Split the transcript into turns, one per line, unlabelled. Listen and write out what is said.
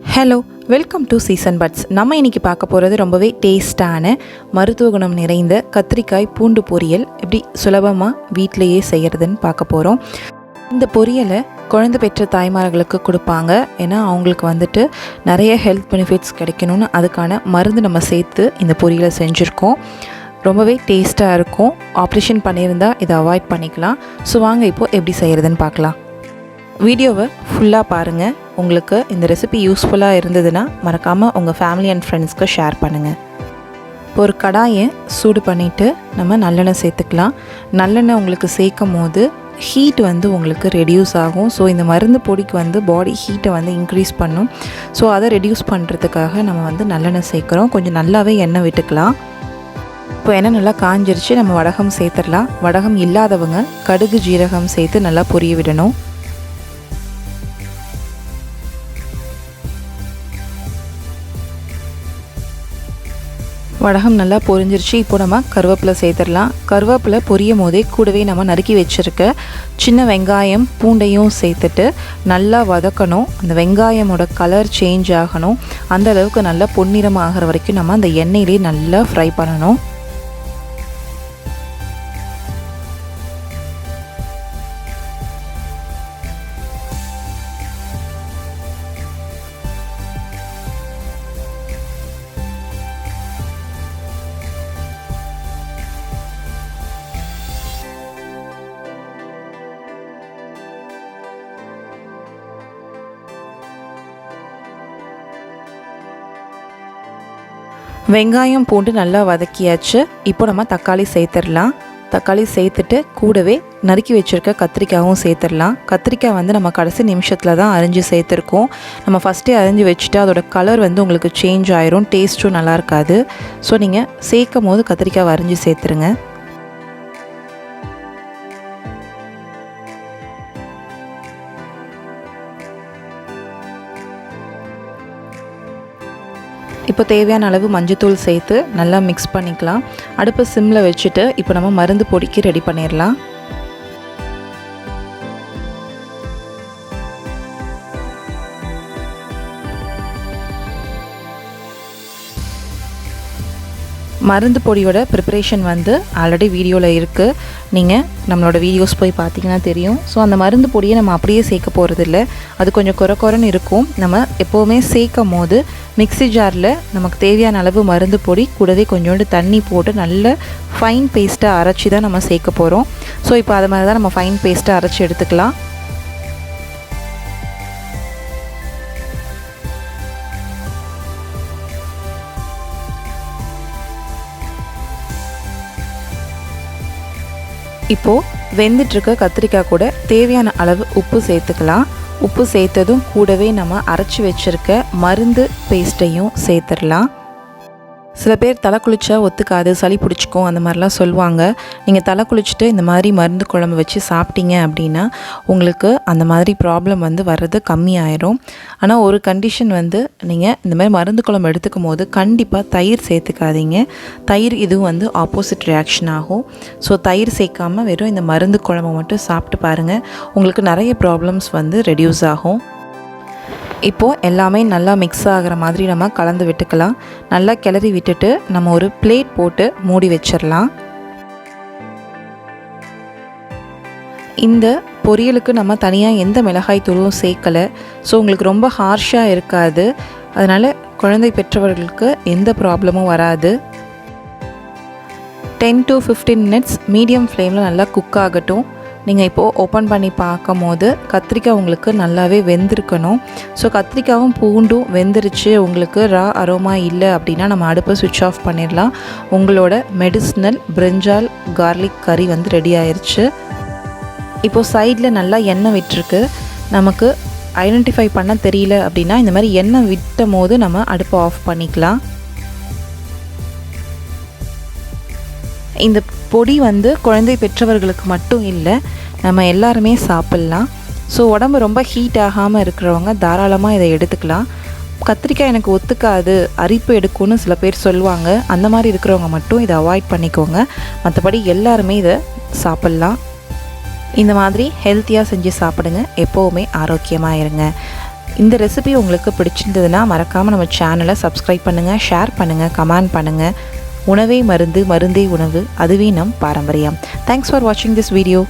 Hello, welcome to season buds. நம்ம இன்றைக்கி பார்க்க போகிறது ரொம்பவே டேஸ்டான மருத்துவ குணம் நிறைந்த கத்திரிக்காய் பூண்டு பொரியல் எப்படி சுலபமாக வீட்டிலையே செய்கிறதுன்னு பார்க்க போகிறோம். இந்த பொரியலை குழந்தை பெற்ற தாய்மார்களுக்கு கொடுப்பாங்க. ஏன்னா அவங்களுக்கு நிறைய ஹெல்த் பெனிஃபிட்ஸ் கிடைக்கணும்னு அதுக்கான மருந்து நம்ம சேர்த்து இந்த பொரியலை செஞ்சுருக்கோம். ரொம்பவே டேஸ்ட்டாக இருக்கும். ஆப்ரேஷன் பண்ணியிருந்தால் இதை அவாய்ட் பண்ணிக்கலாம். ஸோ வாங்க இப்போது எப்படி செய்கிறதுன்னு பார்க்கலாம். வீடியோவை ஃபுல்லாக பாருங்கள். உங்களுக்கு இந்த ரெசிபி யூஸ்ஃபுல்லாக இருந்ததுன்னா மறக்காமல் உங்கள் ஃபேமிலி அண்ட் ஃப்ரெண்ட்ஸ்க்கு ஷேர் பண்ணுங்கள். இப்போ ஒரு கடாயை சூடு பண்ணிவிட்டு நம்ம நல்லெண்ணெய் சேர்த்துக்கலாம். நல்லெண்ணெய் உங்களுக்கு சேர்க்கும் போது ஹீட் உங்களுக்கு ரெடியூஸ் ஆகும். ஸோ இந்த மருந்து பொடிக்கு பாடி ஹீட்டை இன்க்ரீஸ் பண்ணும். ஸோ அதை ரெடியூஸ் பண்ணுறதுக்காக நம்ம நல்லெண்ணெய் சேர்க்குறோம். கொஞ்சம் நல்லாவே எண்ணெய் விட்டுக்கலாம். இப்போ எண்ணெய் நல்லா காஞ்சிருச்சு. நம்ம வடகம் சேர்த்துடலாம். வடகம் இல்லாதவங்க கடுகு ஜீரகம் சேர்த்து நல்லா பொரிய விடணும். வடகம் நல்லா பொரிஞ்சிருச்சு. இப்போ நம்ம கருவேப்பிலை சேர்த்துடலாம். கருவேப்பிலை பொரியும் போதே கூடவே நம்ம நறுக்கி வச்சுருக்க சின்ன வெங்காயம் பூண்டையும் சேர்த்துட்டு நல்லா வதக்கணும். அந்த வெங்காயமோட கலர் சேஞ்ச் ஆகணும். அந்த அளவுக்கு நல்லா பொன்னிறம் ஆகிற வரைக்கும் நம்ம அந்த எண்ணெயிலே நல்லா ஃப்ரை பண்ணணும். வெங்காயம் பூண்டு நல்லா வதக்கியாச்சு. இப்போ நம்ம தக்காளி சேர்த்துடலாம். தக்காளி சேர்த்துட்டு கூடவே நறுக்கி வச்சுருக்க கத்திரிக்காயும் சேர்த்துடலாம். கத்திரிக்காய் நம்ம கடைசி நிமிஷத்தில் தான் அரிஞ்சு சேர்த்துருக்கோம். நம்ம ஃபஸ்ட்டே அரிஞ்சு வச்சுட்டு அதோட கலர் உங்களுக்கு சேஞ்ச் ஆயிரும். டேஸ்ட்டும் நல்லா இருக்காது. ஸோ நீங்கள் சேர்க்கும் போது கத்திரிக்காய் அரிஞ்சு சேர்த்துருங்க. இப்போ தேவையான அளவு மஞ்சத்தூள் சேர்த்து நல்லா மிக்ஸ் பண்ணிக்கலாம். அடுப்பை சிம்மில் வச்சுட்டு இப்போ நம்ம மருந்து பொடிக்கு ரெடி பண்ணிடலாம். மருந்து பொடியோட ப்ரிப்பரேஷன் ஆல்ரெடி வீடியோவில் இருக்குது. நீங்கள் நம்மளோட வீடியோஸ் போய் பார்த்தீங்கன்னா தெரியும். ஸோ அந்த மருந்து பொடியை நம்ம அப்படியே சேர்க்க போகிறதில்ல. அது கொஞ்சம் குறைன்னு இருக்கும். நம்ம எப்போவுமே சேர்க்கும் போது மிக்ஸி ஜாரில் நமக்கு தேவையான அளவு மருந்து பொடி கூடவே கொஞ்சோண்டு தண்ணி போட்டு நல்ல ஃபைன் பேஸ்ட்டாக அரைச்சி தான் நம்ம சேர்க்க போகிறோம். ஸோ இப்போ அது மாதிரி தான் நம்ம ஃபைன் பேஸ்ட்டாக அரைச்சி எடுத்துக்கலாம். இப்போது வெந்துட்டுருக்க கத்திரிக்காய் கூட தேவையான அளவு உப்பு சேர்த்துக்கலாம். உப்பு சேர்த்ததும் கூடவே நம்ம அரைச்சி வச்சுருக்க மருந்து பேஸ்ட்டையும் சேர்த்துடலாம். சில பேர் தலை குளிச்சா ஒத்துக்காது, சளி பிடிச்சிக்கும் அந்த மாதிரிலாம் சொல்லுவாங்க. நீங்கள் தலை குளிச்சுட்டு இந்த மாதிரி மருந்து குழம்பு வச்சு சாப்பிட்டீங்க அப்படின்னா உங்களுக்கு அந்த மாதிரி ப்ராப்ளம் வர்றது கம்மியாயிரும். ஆனால் ஒரு கண்டிஷன் நீங்கள் இந்த மாதிரி மருந்து குழம்பு எடுத்துக்கும் போது கண்டிப்பாக தயிர் சேர்த்துக்காதீங்க. தயிர் இதுவும் ஆப்போசிட் ரியாக்ஷன் ஆகும். ஸோ தயிர் சேர்க்காமல் வெறும் இந்த மருந்து குழம்பு மட்டும் சாப்பிட்டு பாருங்கள். உங்களுக்கு நிறைய ப்ராப்ளம்ஸ் ரெடியூஸ் ஆகும். இப்போது எல்லாமே நல்லா மிக்ஸ் ஆகிற மாதிரி நம்ம கலந்து விட்டுக்கலாம். நல்லா கிளறி விட்டுட்டு நம்ம ஒரு பிளேட் போட்டு மூடி வச்சிடலாம். இந்த பொரியலுக்கு நம்ம தனியாக எந்த மிளகாய் தூளும் சேர்க்கலை. ஸோ உங்களுக்கு ரொம்ப ஹார்ஷாக இருக்காது. அதனால் குழந்தை பெற்றவர்களுக்கு எந்த ப்ராப்ளமும் வராது. 10 to 15 minutes மீடியம் ஃப்ளேமில் நல்லா குக் ஆகட்டும். நீங்கள் இப்போது ஓப்பன் பண்ணி பார்க்கும் போது கத்திரிக்காய் உங்களுக்கு நல்லாவே வெந்திருக்கணும். ஸோ கத்திரிக்காயும் பூண்டும் வெந்துருச்சு, உங்களுக்கு ரா அரோமா இல்லை அப்படின்னா நம்ம அடுப்பை சுவிட்ச் ஆஃப் பண்ணிடலாம். உங்களோட மெடிசினல் பிரிஞ்சால் கார்லிக் கறி ரெடி ஆயிடுச்சு. இப்போது சைடில் நல்லா எண்ணெய் விட்டுருக்கு. நமக்கு ஐடென்டிஃபை பண்ண தெரியல அப்படின்னா இந்த மாதிரி எண்ணெய் விட்டும் போது நம்ம அடுப்பை ஆஃப் பண்ணிக்கலாம். இந்த பொடி குழந்தை பெற்றவர்களுக்கு மட்டும் இல்லை, நம்ம எல்லாருமே சாப்பிட்லாம். ஸோ உடம்பு ரொம்ப ஹீட் ஆகாமல் இருக்கிறவங்க தாராளமாக இதை எடுத்துக்கலாம். கத்திரிக்காய் எனக்கு ஒத்துக்காது, அரிப்பு எடுக்கும்னு சில பேர் சொல்லுவாங்க. அந்த மாதிரி இருக்கிறவங்க மட்டும் இதை அவாய்ட் பண்ணிக்கோங்க. மற்றபடி எல்லாருமே இதை சாப்பிட்லாம். இந்த மாதிரி ஹெல்த்தியாக செஞ்சு சாப்பிடுங்க. எப்போவுமே ஆரோக்கியமாக இருங்க. இந்த ரெசிபி உங்களுக்கு பிடிச்சிருந்ததுன்னா மறக்காமல் நம்ம சேனலை சப்ஸ்கிரைப் பண்ணுங்கள், ஷேர் பண்ணுங்கள், கமெண்ட் பண்ணுங்கள். உணவே மருந்து, மருந்தே உணவு, அதுவே நம் பாரம்பரியம். தேங்க்ஸ் ஃபார் வாட்சிங் திஸ் வீடியோ.